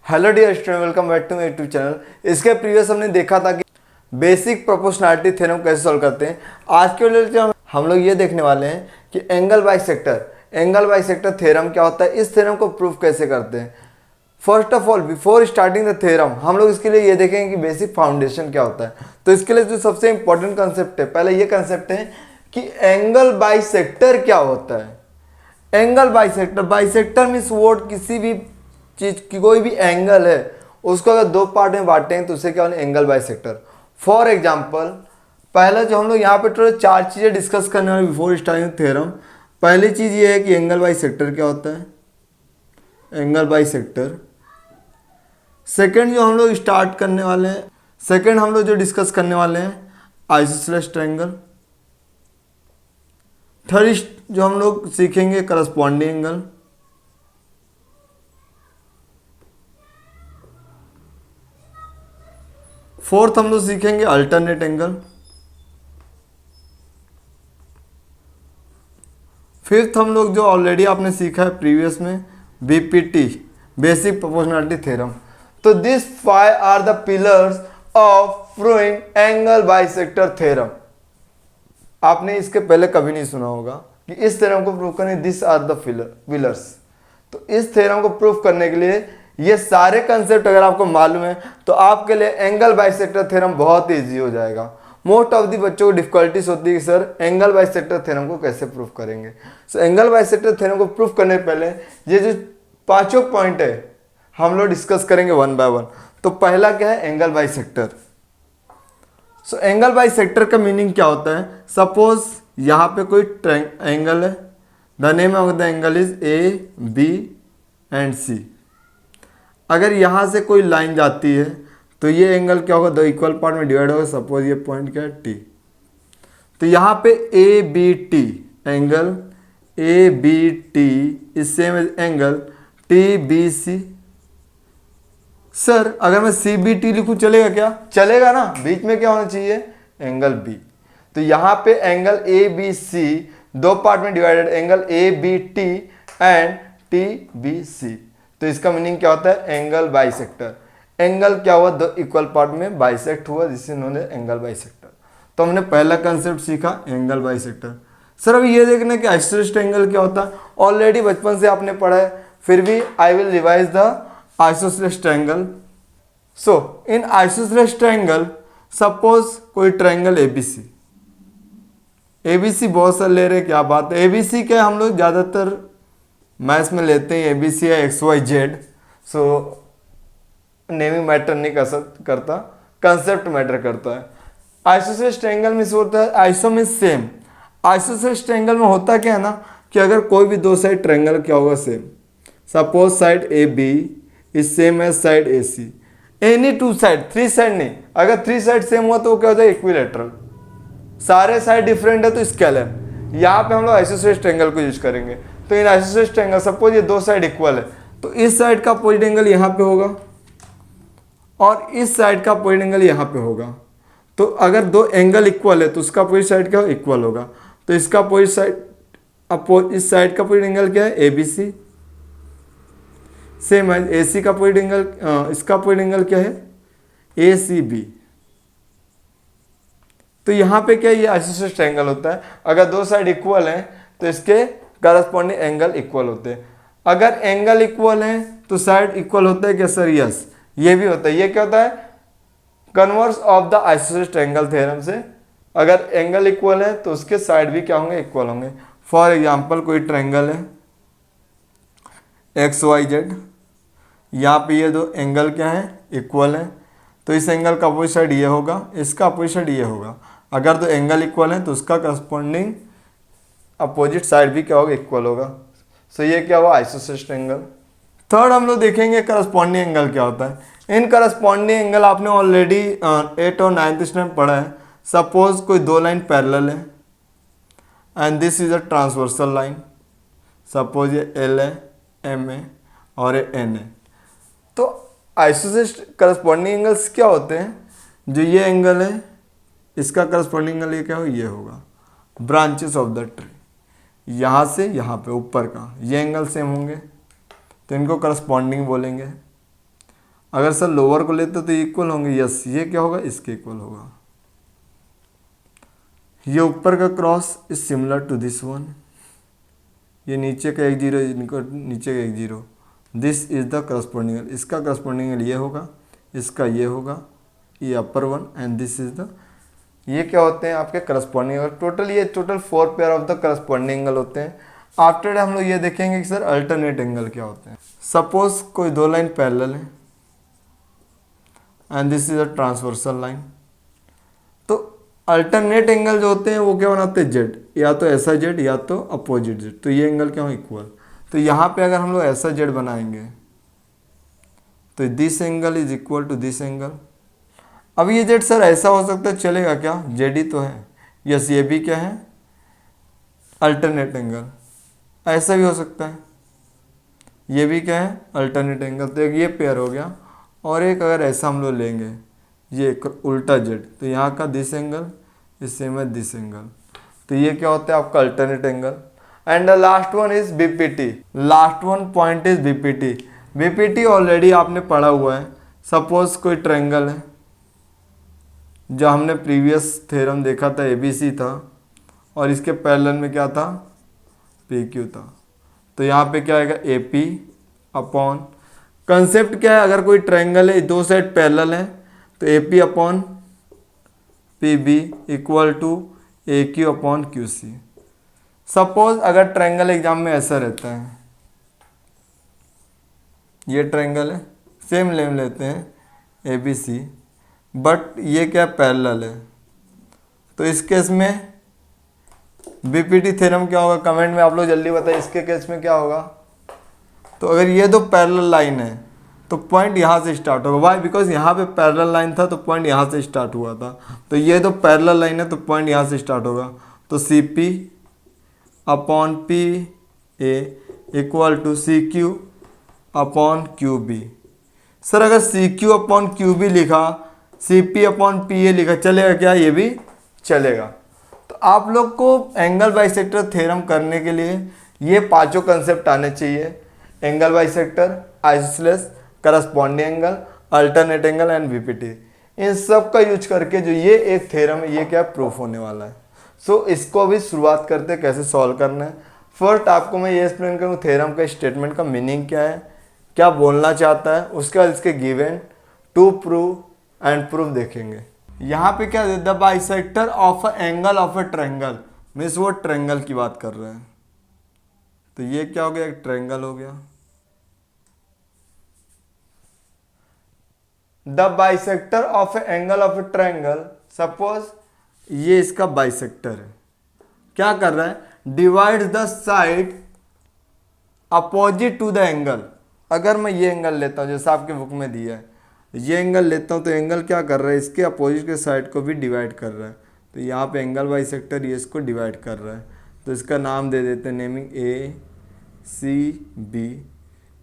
Hello dear student, welcome back to my YouTube channel. इसके previous हमने देखा था कि बेसिक प्रोपोर्शनैलिटी थ्योरम कैसे सॉल्व करते हैं। आज के वीडियो में हम लोग ये देखने वाले हैं कि एंगल बाइसेक्टर थ्योरम क्या होता है, इस थ्योरम को प्रूफ कैसे करते हैं। First of all, before starting the theorem, हम लोग इसके लिए ये देखेंगे कि बेसिक फाउंडेशन क्या होता है। तो इसके लिए जो सबसे इंपॉर्टेंट कंसेप्ट है, पहले ये कंसेप्ट है कि एंगल बाइसेक्टर क्या होता है। एंगल बाइसेक्टर मीन्स वर्ड किसी भी चीज की कोई भी एंगल है उसको अगर दो पार्ट में बांटें तो उसे क्या होगा, एंगल बाइसेक्टर। फॉर एग्जांपल, पहले जो हम लोग यहाँ पे टोटल चार चीजें डिस्कस करने वाले बिफोर स्टार्टिंग थ्योरम। पहली चीज ये है कि एंगल बाइसेक्टर क्या होता है, एंगल बाइसेक्टर। सेकंड जो हम लोग स्टार्ट करने वाले हैं, सेकंड हम लोग जो डिस्कस करने वाले हैं, आइसोसेलेस ट्रायंगल। थर्ड जो हम लोग सीखेंगे, करस्पॉन्डिंग एंगल। फोर्थ हम लोग सीखेंगे अल्टरनेट एंगल। फिफ्थ हम लोग जो ऑलरेडी आपने सीखा है प्रीवियस में, बीपीटी, बेसिक प्रोपोर्शनैलिटी थ्योरम। तो this five are the pillars of proving angle bisector theorem. आपने इसके पहले कभी नहीं सुना होगा कि इस थ्योरम को प्रूव करने दिस आर द पिलर्स। तो इस थ्योरम को प्रूव करने के लिए ये सारे कंसेप्ट अगर आपको मालूम है तो आपके लिए एंगल बाइसेक्टर थ्योरम बहुत इजी हो जाएगा। मोस्ट ऑफ दी बच्चों को डिफिकल्टीज होती है कि सर एंगल बाइसेक्टर थ्योरम को कैसे प्रूव करेंगे। सो एंगल बाइसेक्टर थ्योरम को प्रूव करने से पहले ये जो पांचों पॉइंट है हम लोग डिस्कस करेंगे वन बाय वन। तो पहला क्या है, angle bisector. So angle bisector का मीनिंग क्या होता है। सपोज यहाँ पे कोई एंगल है, the name of the angle is A B and C. अगर यहाँ से कोई लाइन जाती है तो ये एंगल क्या होगा, दो इक्वल पार्ट में डिवाइड होगा। सपोज ये पॉइंट क्या है, टी। तो यहाँ पे A B T angle, A B T is same angle T B C. Sir अगर मैं सी बी टी लिखूँ चलेगा क्या? चलेगा ना, बीच में क्या होना चाहिए, एंगल बी। तो यहाँ पे एंगल ए बी सी दो पार्ट में divided, angle A B T and T B C. तो इसका मीनिंग क्या होता है, एंगल बाइसेक्टर। एंगल क्या हुआ, दो इक्वल पार्ट में बाइसेक्ट हुआ, जिससे इन्होंने एंगल बाइसेक्टर। तो हमने पहला कंसेप्ट सीखा, एंगल बाइसेक्टर। सर अब ये देखना कि आइसोसेलेस एंगल क्या होता है, ऑलरेडी बचपन से आपने पढ़ा है, फिर भी I will revise the isosceles triangle. So in isosceles triangle, suppose कोई ट्रायंगल एबीसी, एबीसी बहुत सारे ले रहे, क्या बात है। एबीसी क्या हम लोग ज़्यादातर मैथ्स में लेते हैं, एबीसी है एक्स वाई जेड। सो नेमिंग मैटर नहीं करता, कंसेप्ट मैटर करता है। आइसोसेलेस ट्रायंगल में होता है, आइसो में सेम। आइसोसेलेस ट्रायंगल में होता क्या है ना कि अगर कोई भी दो साइड ट्रायंगल क्या होगा, same. Suppose side A B is same as side A C. Any two side, three side नहीं, अगर थ्री साइड सेम हुआ तो वो क्या होता है, इक्विलेटरल। सारे साइड डिफरेंट है तो स्केलर। यहाँ पे हम लोग आइसोसेलेस ट्रायंगल को यूज करेंगे। तो इन आइसोसेलेस ट्रायंगल सपोज ये दो साइड इक्वल है तो इस साइड का अपोजिट एंगल यहाँ पे होगा और इस साइड का अपोजिट एंगल यहाँ पे होगा। तो अगर दो एंगल इक्वल है तो उसका अपोजिट साइड क्या हो, इक्वल होगा। तो इसका अपोजिट साइड, इस साइड का अपोजिट एंगल क्या है, ए बी सी। सेम है ए सी का अपोजिट एंगल, इसका अपोजिट एंगल क्या है, ए सी बी। तो यहाँ पे क्या, ये आइसोसेलेस ट्रायंगल होता है। अगर दो साइड इक्वल हैं तो इसके करस्पॉन्डिंग एंगल इक्वल होते हैं। अगर एंगल इक्वल है तो साइड इक्वल होता है क्या सर, यस, ये भी होता है। ये क्या होता है, converse of the isosceles triangle theorem से। अगर एंगल इक्वल है तो उसके साइड भी क्या होंगे, इक्वल होंगे। फॉर एग्जांपल कोई ट्रायंगल है एक्स वाई जेड, यहाँ पे ये दो एंगल क्या है, इक्वल है। तो इस एंगल का अपोजिट साइड ये होगा, इसका अपोजिट साइड ये होगा। अगर दो एंगल इक्वल है तो उसका करस्पॉन्डिंग अपोजिट साइड भी क्या होगा, इक्वल होगा। सो ये क्या हुआ, आइसोसेलेस ट्रायंगल। थर्ड हम लोग देखेंगे करस्पॉन्डिंग एंगल क्या होता है। इन करस्पॉन्डिंग एंगल आपने ऑलरेडी 8 और 9th स्टैंडर्ड पढ़ा है। सपोज कोई दो लाइन पैरेलल है and this is a transversal line. Suppose ये एल है, एम है और ये एन है। तो आइसोसेलेस करस्पॉन्डिंग एंगल्स क्या होते हैं, जो ये एंगल है इसका करस्पॉन्डिंग एंगल ये क्या हो, ये होगा। ब्रांचेस ऑफ द ट्री, यहाँ से यहाँ पे ऊपर का ये एंगल सेम होंगे तो इनको करस्पॉन्डिंग बोलेंगे। अगर सर लोअर को लेते तो इक्वल होंगे, यस ये क्या होगा, इसके इक्वल होगा। ये ऊपर का cross is similar to this one, ये नीचे का 1 0, इनको नीचे का 1 0, दिस इज द करस्पॉन्डिंग, इसका करस्पॉन्डिंग ये होगा, इसका ये होगा, ये upper one and this is the, ये क्या होते हैं आपके करस्पॉन्डिंग एंगल। टोटल ये total 4 pair of the corresponding angle होते हैं। आफ्टर हम लोग ये देखेंगे कि सर अल्टरनेट एंगल क्या होते हैं। सपोज कोई 2 लाइन पैरेलल है and this is a transversal line, तो अल्टरनेट एंगल जो होते हैं वो क्या बनाते हैं, जेड, या तो ऐसा जेड या तो अपोजिट जेड, तो ये एंगल क्या हो, इक्वल। तो यहाँ पे अगर हम लोग ऐसा जेड बनाएंगे तो this angle is equal to this angle. अब ये जेड सर ऐसा हो सकता है, चलेगा क्या, जेड ही तो है, यस ये भी क्या है, अल्टरनेट एंगल। ऐसा भी हो सकता है, ये भी क्या है, अल्टरनेट एंगल। तो एक ये पेयर हो गया, और एक अगर ऐसा हम लोग लेंगे, ये उल्टा जेड, तो यहाँ का दिस एंगल इस सेम है दिस एंगल, तो ये क्या होता है आपका alternate angle. And the last one is BPT, last one point is BPT. BPT already आपने पढ़ा हुआ है। सपोज कोई ट्रायंगल है, जो हमने प्रीवियस थ्योरम देखा था, एबीसी था, और इसके पैरेलल में क्या था, पीक्यू था। तो यहाँ पे क्या आएगा, एपी अपॉन, कंसेप्ट क्या है, अगर कोई ट्रायंगल है, 2 साइड पैरेलल है, तो AP upon PB equal to AQ upon QC। Suppose अगर ट्रायंगल एग्जाम में ऐसा रहता है, ये ट्रायंगल है, सेम लेम लेते हैं ABC, बट ये क्या पैरेलल है, तो इस केस में बीपीटी थ्योरम क्या होगा, कमेंट में आप लोग जल्दी बताइए, इसके केस में क्या होगा। तो अगर ये 2 पैरेलल लाइन है तो पॉइंट यहाँ से स्टार्ट होगा, वाई, बिकॉज यहाँ पे पैरेलल लाइन था तो पॉइंट यहाँ से स्टार्ट हुआ था, तो ये 2 पैरेलल लाइन है तो पॉइंट यहाँ से स्टार्ट होगा, तो CP upon PA equal to CQ upon QB। Sir अगर CQ अपॉन QB लिखा, CP अपॉन PA लिखा, चलेगा क्या, ये भी चलेगा। तो आप लोग को एंगल बाइसेक्टर थ्योरम करने के लिए ये 5 कंसेप्ट आने चाहिए, angle bisector, isosceles, corresponding angle, alternate angle and BPT. इन सब का यूज करके जो ये एक थ्योरम है, ये क्या प्रूफ होने वाला है। सो इसको अभी शुरुआत करते हैं कैसे सॉल्व करना है। फर्स्ट आपको मैं ये एक्सप्लेन करूँ थ्योरम का स्टेटमेंट का मीनिंग क्या है, क्या बोलना चाहता है, उसके बाद इसके given, to prove and proof देखेंगे। यहाँ पे क्या the bisector of a angle of a triangle, means वो ट्रायंगल की बात कर रहे हैं। तो ये क्या हो गया, एक ट्रायंगल हो गया। The bisector of angle of a triangle, suppose ये इसका बाइसेक्टर है, क्या कर रहा है, divide the side opposite to the angle. अगर मैं ये एंगल लेता हूं, जैसा आपके बुक में दिया है, ये एंगल लेता हूं, तो एंगल क्या कर रहा है, इसके अपोजिट के साइड को भी डिवाइड कर रहा है। तो यहाँ पे एंगल बाइसेक्टर ये इसको डिवाइड कर रहा है, तो इसका नाम दे देते हैं, नेमिंग ACB,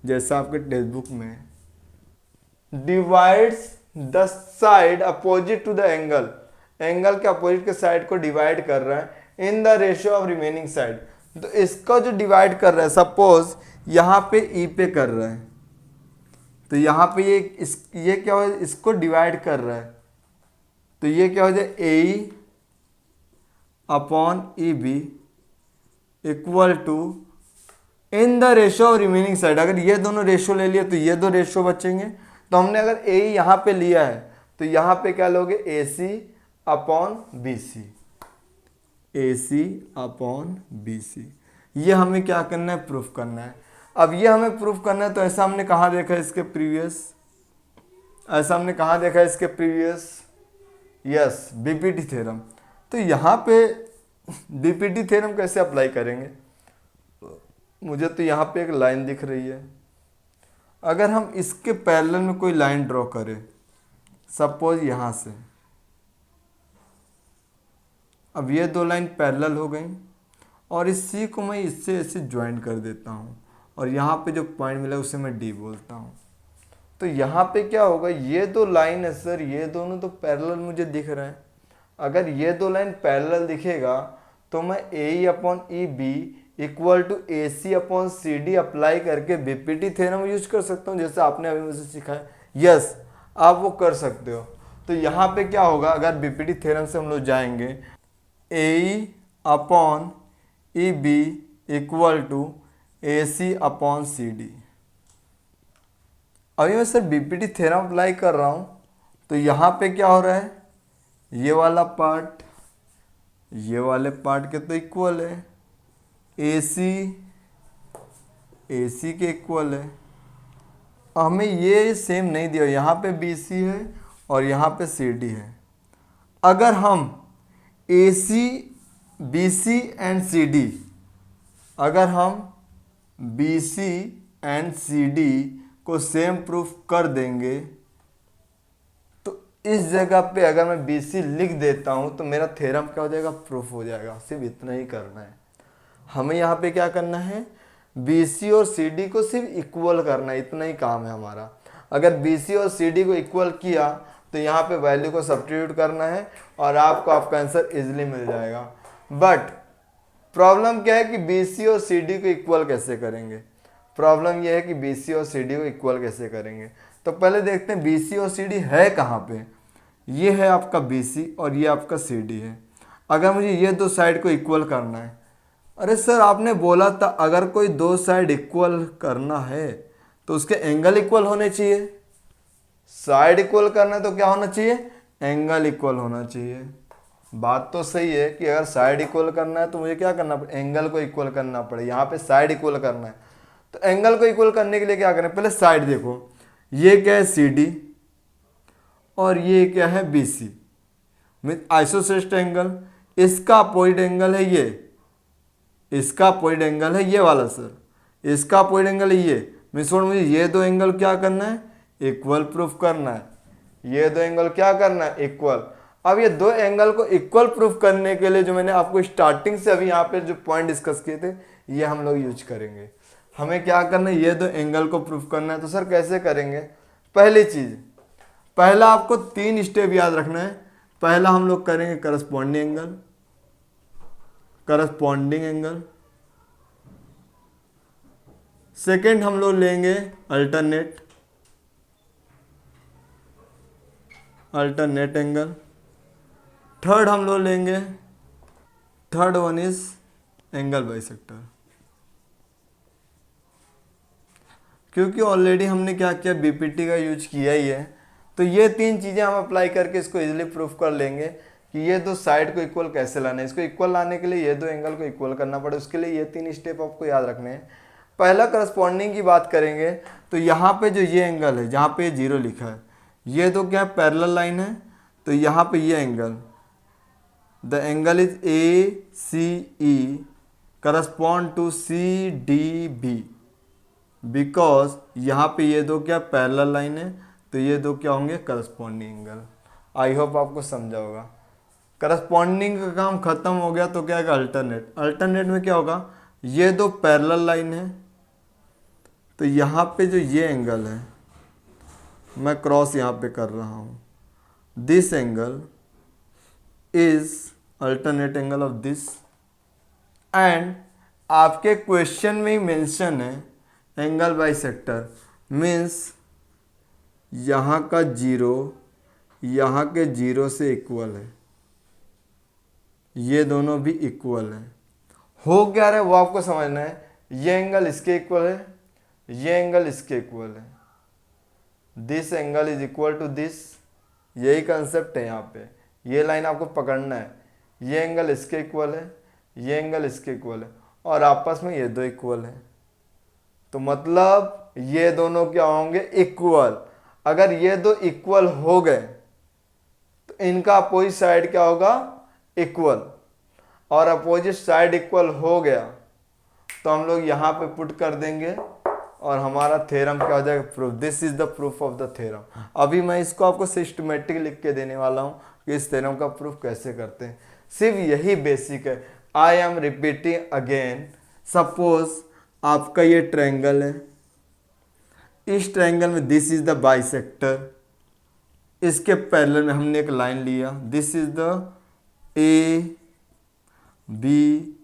जैसा आपके टेक्स्ट बुक में है। Divides the side opposite to the angle, angle के अपोजिट के साइड को डिवाइड कर रहा है in the ratio of remaining side. तो इसका जो डिवाइड कर रहा है, सपोज यहाँ पे E पे कर रहा है, तो यहाँ पे ये क्या हो, इसको डिवाइड कर रहा है, तो ये क्या हो जाए, AE upon EB equal to in the ratio of remaining side. अगर ये दोनों रेशियो ले लिया तो ये 2 रेशियो बचेंगे। तो हमने अगर AE यहाँ पे लिया है तो यहाँ पे क्या लोगे, AC upon BC, AC upon BC। ये हमें क्या करना है, प्रूफ करना है। अब ये हमें प्रूफ करना है, तो ऐसा हमने कहाँ देखा है इसके प्रीवियस, ऐसा हमने कहाँ देखा है इसके प्रीवियस, यस बीपीटी थ्योरम। तो यहाँ पे बीपीटी थ्योरम कैसे अप्लाई करेंगे, मुझे तो यहाँ पे एक लाइन दिख रही है, अगर हम इसके पैरेलल में कोई लाइन ड्रॉ करें, सपोज यहाँ से, अब ये 2 लाइन पैरेलल हो गई, और इस C को मैं इससे ऐसे ज्वाइन कर देता हूँ, और यहाँ पे जो पॉइंट मिला उसे मैं D बोलता हूँ। तो यहाँ पे क्या होगा, ये 2 लाइन है सर, ये दोनों तो पैरेलल मुझे दिख रहे हैं। अगर ये 2 लाइन पैरेलल दिखेगा तो मैं AE upon EB equal to A C upon C D apply करके बीपीटी थ्योरम यूज कर सकता हूँ, जैसे आपने अभी मुझे सिखाया। यस, आप वो कर सकते हो। तो यहाँ पे क्या होगा, अगर बीपीटी थ्योरम से हम लोग जाएंगे, A upon E B equal to A C upon C D. अभी मैं सर बीपीटी थ्योरम अप्लाई कर रहा हूँ, तो यहाँ पे क्या हो रहा है, ये वाला पार्ट ये वाले पार्ट के तो इक्वल है, ए सी के इक्वल है। हमें ये सेम नहीं दिया, यहाँ पे बी सी है और यहाँ पे सी डी है। अगर हम A C B C and C D, अगर हम B C and C D को सेम प्रूफ कर देंगे, तो इस जगह पे अगर मैं बी सी लिख देता हूँ तो मेरा थ्योरम क्या हो जाएगा, प्रूफ हो जाएगा। सिर्फ इतना ही करना है हमें। यहाँ पे क्या करना है, बी सी और सी डी को सिर्फ इक्वल करना है, इतना ही काम है हमारा। अगर बी सी और सी डी को इक्वल किया तो यहाँ पे वैल्यू को सब्स्टिट्यूट करना है और आपको आपका आंसर इजीली मिल जाएगा। बट प्रॉब्लम क्या है कि बी सी और सी डी को इक्वल कैसे करेंगे। प्रॉब्लम यह है कि बी सी और सी डी को इक्वल कैसे करेंगे। तो पहले देखते हैं बी सी और सी डी है कहाँ पे। ये है आपका बी सी और ये आपका सी डी है। अगर मुझे ये दो साइड को इक्वल करना है, अरे सर आपने बोला था अगर कोई दो साइड इक्वल करना है तो उसके एंगल इक्वल होने चाहिए। साइड इक्वल करना है तो क्या होना चाहिए, एंगल इक्वल होना चाहिए। बात तो सही है कि अगर साइड इक्वल करना है तो मुझे क्या करना पड़े, एंगल को इक्वल करना पड़े। यहाँ पे साइड इक्वल करना है तो एंगल को इक्वल करने के लिए क्या करें, पहले साइड देखो, ये क्या है सी डी और ये क्या है B C, mean isosceles angle. इसका अपोजिट एंगल है ये, इसका अपोजिट एंगल है ये वाला सर, इसका अपोजिट एंगल है ये। मुझे ये दो एंगल क्या करना है, इक्वल प्रूफ करना है। ये दो एंगल क्या करना है, इक्वल। अब ये दो एंगल को इक्वल प्रूफ करने के लिए जो मैंने आपको स्टार्टिंग से अभी यहाँ पे जो पॉइंट डिस्कस किए थे, ये हम लोग यूज करेंगे। हमें क्या करना है, ये दो एंगल को प्रूफ करना है। तो सर कैसे करेंगे, पहली चीज, पहला आपको 3 स्टेप याद रखना है। पहला हम लोग करेंगे corresponding angle, corresponding angle. Second हम लोग लेंगे अल्टरनेट, अल्टरनेट एंगल। थर्ड हम लोग लेंगे, third one is angle bisector. क्योंकि ऑलरेडी हमने क्या किया, बीपीटी का यूज किया ही है, तो ये 3 चीज़ें हम अप्लाई करके इसको इजीली प्रूफ कर लेंगे कि ये दो साइड को इक्वल कैसे लाना है। इसको इक्वल लाने के लिए ये दो एंगल को इक्वल करना पड़े, उसके लिए ये 3 स्टेप आपको याद रखने हैं। पहला करस्पॉन्डिंग की बात करेंगे तो यहाँ पे जो ये एंगल है, जहाँ पे 0 लिखा है, ये तो क्या पैरेलल लाइन है, तो यहाँ पे ये angle, the angle is A C E correspond to C D B, because यहाँ पे ये दो क्या पैरेलल लाइन है, तो ये दो क्या होंगे, करस्पॉन्डिंग एंगल। आई होप आपको समझा होगा। करस्पॉन्डिंग का काम खत्म हो गया तो क्या है, अल्टरनेट। अल्टरनेट में क्या होगा, ये दो पैरेलल लाइन है, तो यहाँ पे जो ये एंगल है, मैं क्रॉस यहाँ पे कर रहा हूँ, this angle is alternate angle of this. And आपके क्वेश्चन में ही मेंशन है एंगल बाइसेक्टर, मीन्स यहाँ का 0 यहाँ के 0 से इक्वल है, ये दोनों भी इक्वल है। हो क्या रहा है वो आपको समझना है। ये एंगल इसके इक्वल है, ये एंगल इसके इक्वल है, this angle is equal to this, यही कंसेप्ट है यहाँ पे। ये लाइन आपको पकड़ना है, ये एंगल इसके इक्वल है, ये एंगल इसके इक्वल है, और आपस में ये दो इक्वल है। तो मतलब ये दोनों क्या होंगे, इक्वल। अगर ये दो इक्वल हो गए तो इनका अपोजिट साइड क्या होगा, इक्वल। और अपोजिट साइड इक्वल हो गया तो हम लोग यहाँ पे पुट कर देंगे और हमारा थ्योरम क्या हो जाएगा, proof. This is the proof of the theorem. अभी मैं इसको आपको सिस्टमेटिक लिख के देने वाला हूँ कि इस थ्योरम का प्रूफ कैसे करते हैं। सिर्फ यही बेसिक है। I am repeating again. Suppose आपका ये ट्रायंगल है, इस ट्रायंगल में दिस इज द बाइसेक्टर, इसके पैरेलल में हमने एक लाइन लिया, this is the A B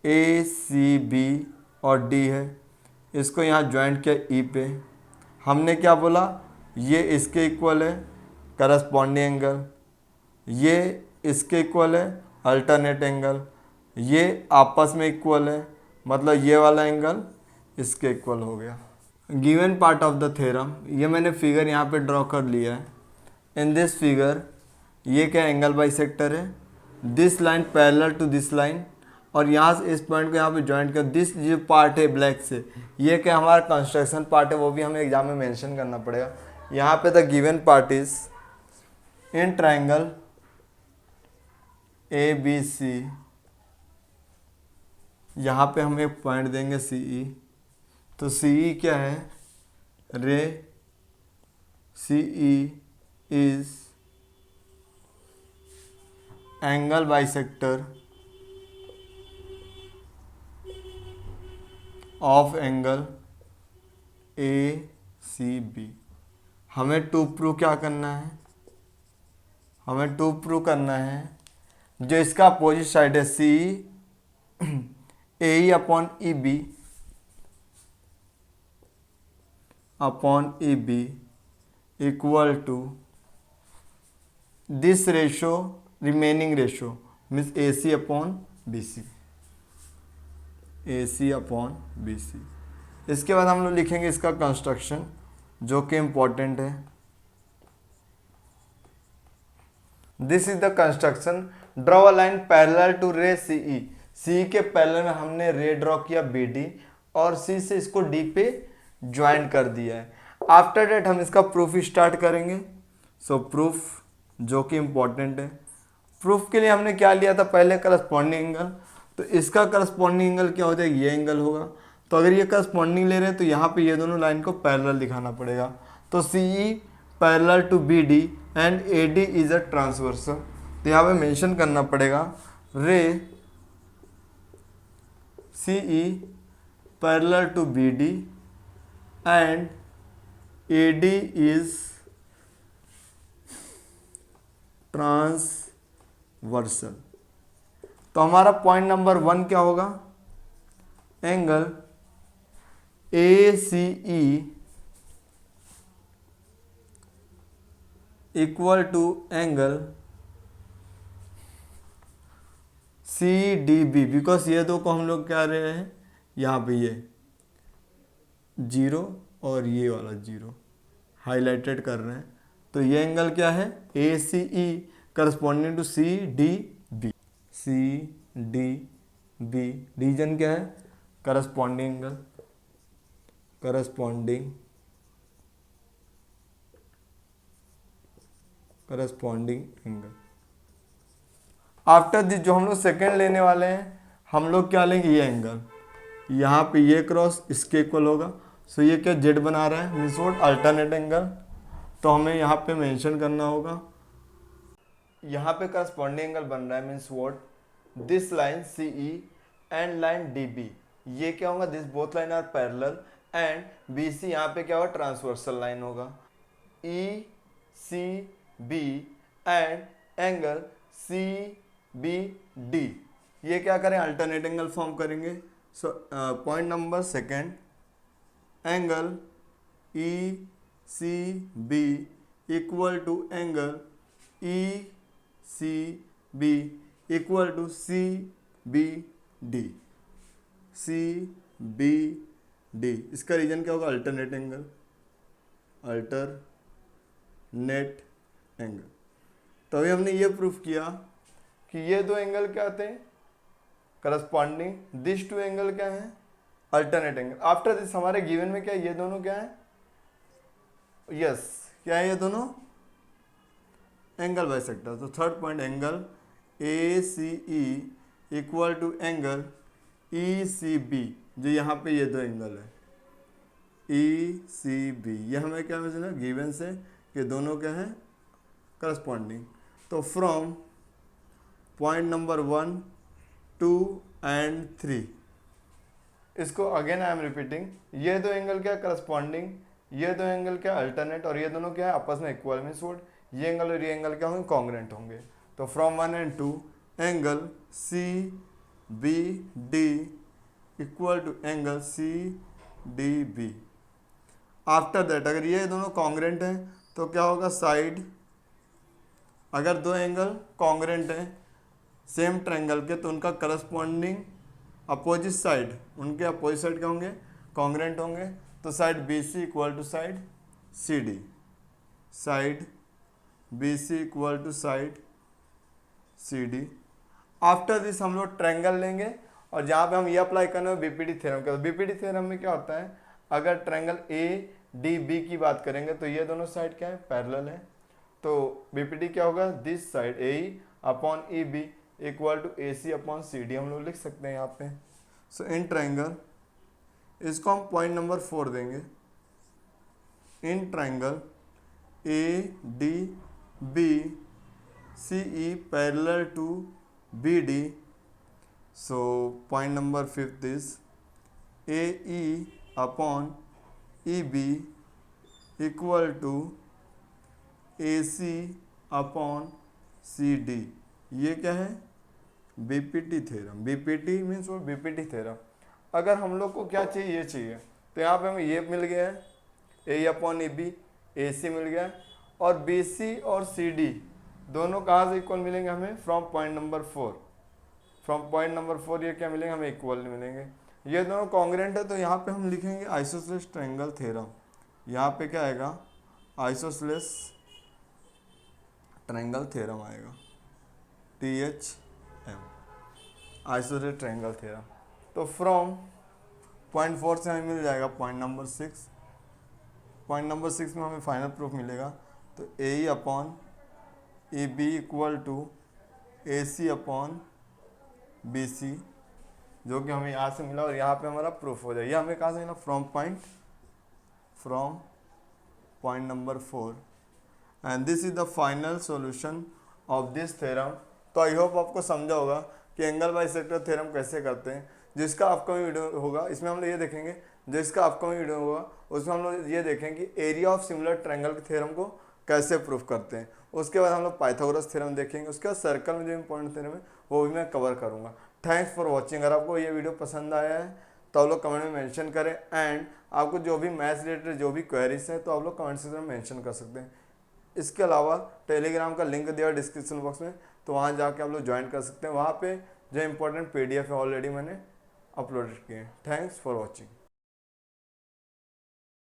A C B और डी है, इसको यहाँ ज्वाइंट किया ई पे। हमने क्या बोला, ये इसके इक्वल है करस्पॉन्डिंग एंगल, ये इसके इक्वल है अल्टरनेट एंगल, ये आपस में इक्वल है, मतलब ये वाला एंगल इसके इक्वल हो गया। Given part of the theorem, ये मैंने फिगर यहाँ पे ड्रॉ कर लिया है। इन दिस फिगर ये क्या एंगल बाइसेक्टर है, this line parallel to this line, और यहाँ से इस पॉइंट को यहाँ पे ज्वाइंट कर, दिस जो पार्ट है ब्लैक से, ये क्या हमारा कंस्ट्रक्शन पार्ट है, वो भी हमें एग्जाम में मेंशन करना पड़ेगा। यहाँ पे the given part is in triangle A B C, यहाँ पे हम एक पॉइंट देंगे सी ई, तो सी ई क्या है, ray C E is angle bisector of angle A C B. हमें टू प्रूव क्या करना है, हमें टू प्रूव करना है जो इसका अपोजिट साइड है C A E upon E B upon E B equal to this ratio remaining ratio means A C upon B C, A C upon B C. इसके बाद हम लोग लिखेंगे इसका कंस्ट्रक्शन जो कि इम्पॉर्टेंट है। This is the construction, draw a line parallel to ray C ई, सी के पैरेलल में हमने रे ड्रॉ किया बी डी और सी से इसको डी पे ज्वाइन कर दिया है। आफ्टर डेट हम इसका प्रूफ स्टार्ट करेंगे। सो प्रूफ जो कि इम्पॉर्टेंट है, प्रूफ के लिए हमने क्या लिया था पहले, करस्पॉन्डिंग एंगल, तो इसका करस्पॉन्डिंग एंगल क्या हो जाएगा, ये एंगल होगा। तो अगर ये करस्पॉन्डिंग ले रहे हैं तो यहाँ पे ये दोनों लाइन को पैरेलल दिखाना पड़ेगा। तो C E parallel to B D and A D is a transversal, तो यहाँ पे मेंशन करना पड़ेगा ray C E parallel to B D and A D is transversal. तो हमारा पॉइंट नंबर 1 क्या होगा, angle A C E equal to angle C D B, because ये दो को हम लोग क्या रहे हैं, यहाँ पे ये 0 और ये वाला 0 हाईलाइटेड कर रहे हैं। तो ये एंगल क्या है, A C E corresponding to C D B, C D B reason क्या है, corresponding angle, corresponding angle. After this जो हम लोग सेकेंड लेने वाले हैं, हम लोग क्या लेंगे, ये एंगल, यहाँ पे ये क्रॉस इसके इक्वल होगा। सो ये क्या जेड बना रहा है, मीन्स व्हाट, अल्टरनेट एंगल। तो हमें यहाँ पे मेंशन करना होगा, यहाँ पे करस्पॉन्डिंग एंगल बन रहा है, means what, this line C E and line D B, ये क्या होगा, this both line are parallel and B C यहाँ पे क्या होगा, ट्रांसवर्सल लाइन होगा। E C B and angle C B D, ये क्या करें, अल्टरनेट एंगल फॉर्म करेंगे। So point number second, angle E C B equal to angle E C B equal to C B D, C B D. इसका reason क्या होगा, alternate angle, alternate angle. तो अभी हमने ये प्रूफ किया कि ये दो एंगल क्या आते हैं, करस्पॉन्डिंग, दिस टू एंगल क्या है, अल्टरनेट एंगल। आफ्टर दिस हमारे गिवन में क्या है, ये दोनों क्या है, यस क्या है, ये दोनों एंगल बाइसेक्टर। तो third point, angle A C E equal to angle E C B, जो यहाँ पे ये दो एंगल है ई सी बी, ये हमें क्या मिला गिवन से कि दोनों क्या है, करस्पॉन्डिंग। तो फ्रॉम पॉइंट नंबर 1, 2 एंड 3, इसको अगेन आई एम रिपीटिंग, ये दो एंगल क्या करस्पॉन्डिंग, ये दो एंगल क्या अल्टरनेट, और ये दोनों क्या है आपस में इक्वल, मीन्स व्हाट, ये एंगल और ये एंगल क्या होंगे, कॉन्ग्रुएंट होंगे। तो from 1 and 2 angle C B D equal to angle C D B. After that अगर ये दोनों कॉन्ग्रेंट हैं तो क्या होगा, साइड, अगर दो एंगल कॉन्ग्रेंट हैं सेम ट्रायंगल के तो उनका करस्पॉन्डिंग अपोजिट साइड, उनके अपोजिट साइड क्या होंगे, कॉन्ग्रेंट होंगे। तो side B C equal to side C D, side B C equal to side C D. After this हम लोग ट्रायंगल लेंगे और जहाँ पे हम ये अप्लाई करने में बीपीटी थ्योरम का, बीपीटी थ्योरम में क्या होता है, अगर ट्रायंगल ए डी बी की बात करेंगे तो ये दोनों साइड क्या है, पैरेलल है। तो बीपीटी क्या होगा, this side A E upon E B equal to A C upon C D हम लोग लिख सकते हैं यहाँ पे। सो इन ट्रायंगल, इसको हम पॉइंट नंबर 4 देंगे। In triangle A D B C E parallel to B D, so point number 5 is AE upon EB equal to AC upon CD। ये क्या है, बीपीटी थ्योरम। बीपीटी मीन्स वो BPT theorem. अगर हम लोग को क्या चाहिए, ये चाहिए तो यहाँ पे हमें ये मिल गया है, ए अपॉन ए बी, ए सी मिल गया है, और बी सी और सी डी दोनों कहाँ से इक्वल मिलेंगे हमें, from point number 4। From point number 4 ये क्या मिलेंगे, हमें इक्वल मिलेंगे। ये दोनों कॉन्ग्रेंट है तो यहाँ पे हम लिखेंगे आइसोसेलेस ट्रायंगल थ्योरम। यहाँ पे क्या आएगा, आइसोसेलेस ट्रायंगल थ्योरम आएगा, THM, आइसोसेलेस ट्रायंगल थ्योरम। तो फ्रॉम पॉइंट 4 से हमें मिल जाएगा पॉइंट नंबर 6। पॉइंट नंबर 6 में हमें फाइनल प्रूफ मिलेगा। तो A upon A B equal to A C upon B C, जो कि हमें यहाँ से मिला और यहाँ पे हमारा प्रूफ हो जाए। ये हमें कहाँ से मिला, from point number 4, and this is the final solution of this theorem. तो आई होप आपको समझा होगा कि एंगल बाइसेक्टर थ्योरम कैसे करते हैं। जिसका अपकमिंग वीडियो होगा इसमें हम लोग ये देखेंगे, जिसका अपकमिंग वीडियो होगा उसमें हम लोग ये देखेंगे कि एरिया ऑफ सिमिलर ट्रायंगल के थ्योरम को कैसे प्रूफ करते हैं। उसके बाद हम लोग पाइथागोरस थ्योरम देखेंगे। उसके बाद सर्कल में जो इंपॉर्टेंट थ्योरम है वो भी मैं कवर करूँगा। Thanks for watching. अगर आपको ये वीडियो पसंद आया है तो आप लोग कमेंट में मेंशन करें, एंड आपको जो भी मैथ्स रिलेटेड जो भी क्वेरीज है तो आप लोग कमेंट सेक्शन में मेंशन कर सकते हैं। इसके अलावा टेलीग्राम का लिंक दिया डिस्क्रिप्शन बॉक्स में, तो वहाँ जाके आप लोग ज्वाइन कर सकते हैं। वहाँ पे जो इंपॉर्टेंट PDF है ऑलरेडी मैंने अपलोड किए हैं। Thanks for watching.